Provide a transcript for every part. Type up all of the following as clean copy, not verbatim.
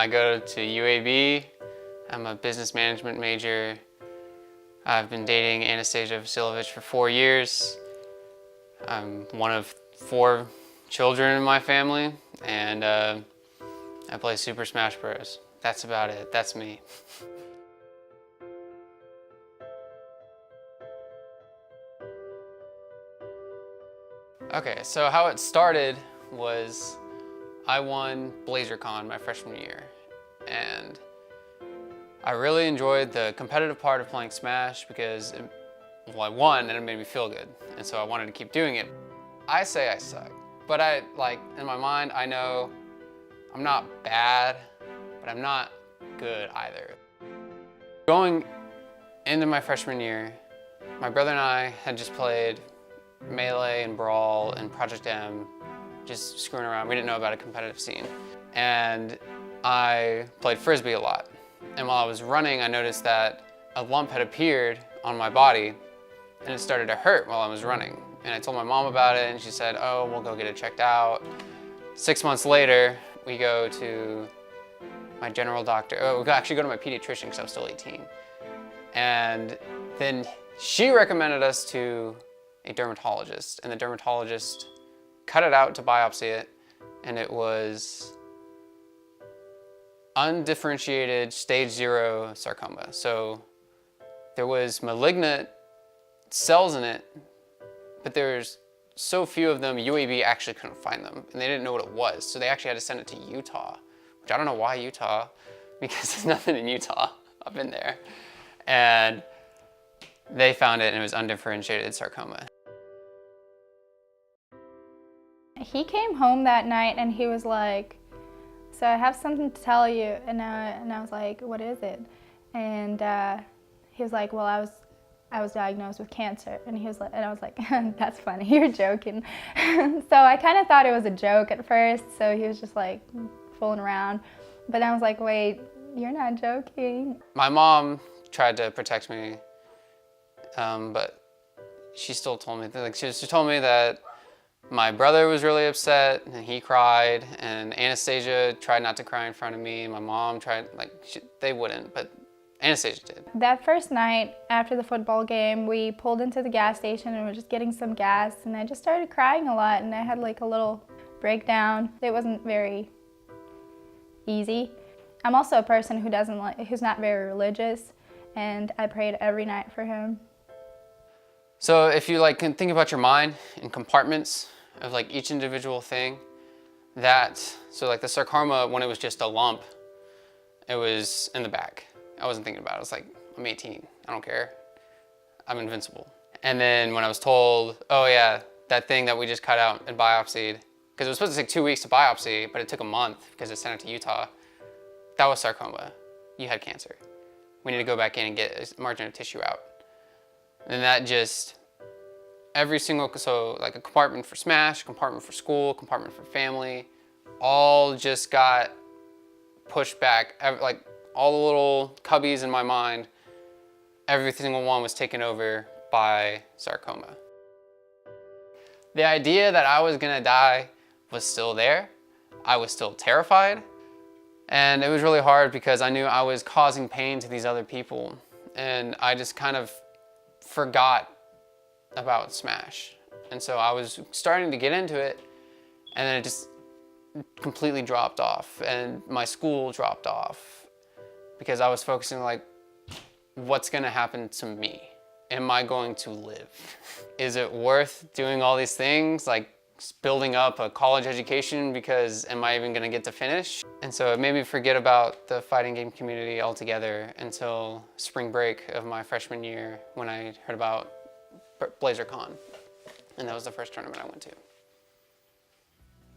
I go to UAB. I'm a business management major. I've been dating Anastasia Vasilovich for 4 years. I'm one of 4 children in my family, and I play Super Smash Bros. That's about it. That's me. Okay, so how it started was I won BlazerCon my freshman year, and I really enjoyed the competitive part of playing Smash because I won and it made me feel good, and so I wanted to keep doing it. I say I suck, but in my mind, I know I'm not bad, but I'm not good either. Going into my freshman year, my brother and I had just played Melee and Brawl and Project M, just screwing around. We didn't know about a competitive scene. And I played Frisbee a lot. And while I was running, I noticed that a lump had appeared on my body and it started to hurt while I was running. And I told my mom about it and she said, oh, we'll go get it checked out. 6 months later, we go to my general doctor. Oh, we actually go to my pediatrician because I was still 18. And then she recommended us to a dermatologist, and the dermatologist cut it out to biopsy it, and it was undifferentiated stage 0 sarcoma. So there was malignant cells in it, but there's so few of them, UAB actually couldn't find them, and they didn't know what it was. So they actually had to send it to Utah, which I don't know why Utah, because there's nothing in Utah. I've been there. And they found it, and it was undifferentiated sarcoma. He came home that night and he was like, so I have something to tell you. And I was like, what is it? And he was like, well, I was diagnosed with cancer. And I was like, that's funny, you're joking. So I kind of thought it was a joke at first. So he was just like fooling around. But I was like, wait, you're not joking. My mom tried to protect me, but she still told me, she told me that my brother was really upset and he cried, and Anastasia tried not to cry in front of me. My mom tried, they wouldn't, but Anastasia did. That first night after the football game, we pulled into the gas station and we were just getting some gas, and I just started crying a lot, and I had like a little breakdown. It wasn't very easy. I'm also a person who's not very religious, and I prayed every night for him. So if you can think about your mind in compartments of each individual thing, so the sarcoma, when it was just a lump, it was in the back. I wasn't thinking about it. I was like, I'm 18, I don't care. I'm invincible. And then when I was told, oh yeah, that thing that we just cut out and biopsied, because it was supposed to take 2 weeks to biopsy, but it took a month because it sent it to Utah, that was sarcoma. You had cancer. We need to go back in and get a margin of tissue out. And that just, so a compartment for Smash, compartment for school, compartment for family, all just got pushed back. All the little cubbies in my mind, every single one was taken over by sarcoma. The idea that I was gonna die was still there. I was still terrified. And it was really hard because I knew I was causing pain to these other people. And I just kind of forgot about Smash. And so I was starting to get into it, and then it just completely dropped off, and my school dropped off because I was focusing what's gonna happen to me? Am I going to live? Is it worth doing all these things, building up a college education, because am I even gonna get to finish? And so it made me forget about the fighting game community altogether until spring break of my freshman year, when I heard about BlazerCon, and that was the first tournament I went to.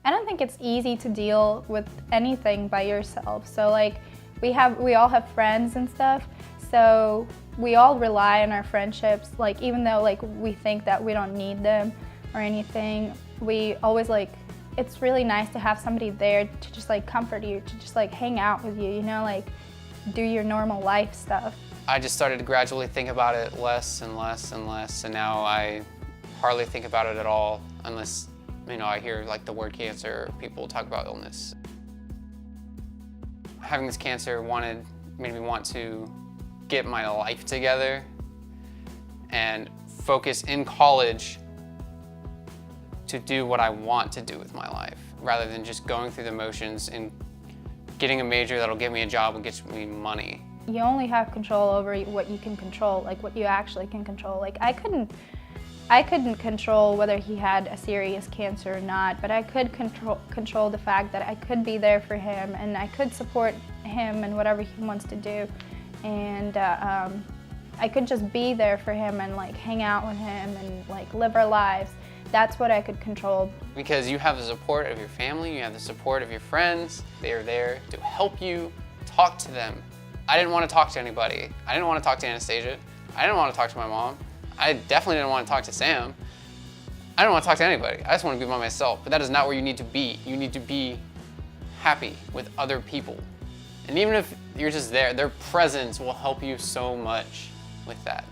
I don't think it's easy to deal with anything by yourself. So we all have friends and stuff, so we all rely on our friendships. Even though we think that we don't need them or anything, we always it's really nice to have somebody there to just comfort you, to just hang out with you, do your normal life stuff. I just started to gradually think about it less and less and less, and now I hardly think about it at all unless I hear the word cancer or people talk about illness. having this cancer made me want to get my life together and focus in college to do what I want to do with my life, rather than just going through the motions and getting a major that'll get me a job and gets me money. You only have control over what you can control, like what you actually can control. Like I couldn't control whether he had a serious cancer or not, but I could control the fact that I could be there for him and I could support him and whatever he wants to do, and I could just be there for him and like hang out with him and like live our lives. That's what I could control. Because you have the support of your family, you have the support of your friends. They are there to help you, talk to them. I didn't want to talk to anybody. I didn't want to talk to Anastasia. I didn't want to talk to my mom. I definitely didn't want to talk to Sam. I didn't want to talk to anybody. I just want to be by myself. But that is not where you need to be. You need to be happy with other people. And even if you're just there, their presence will help you so much with that.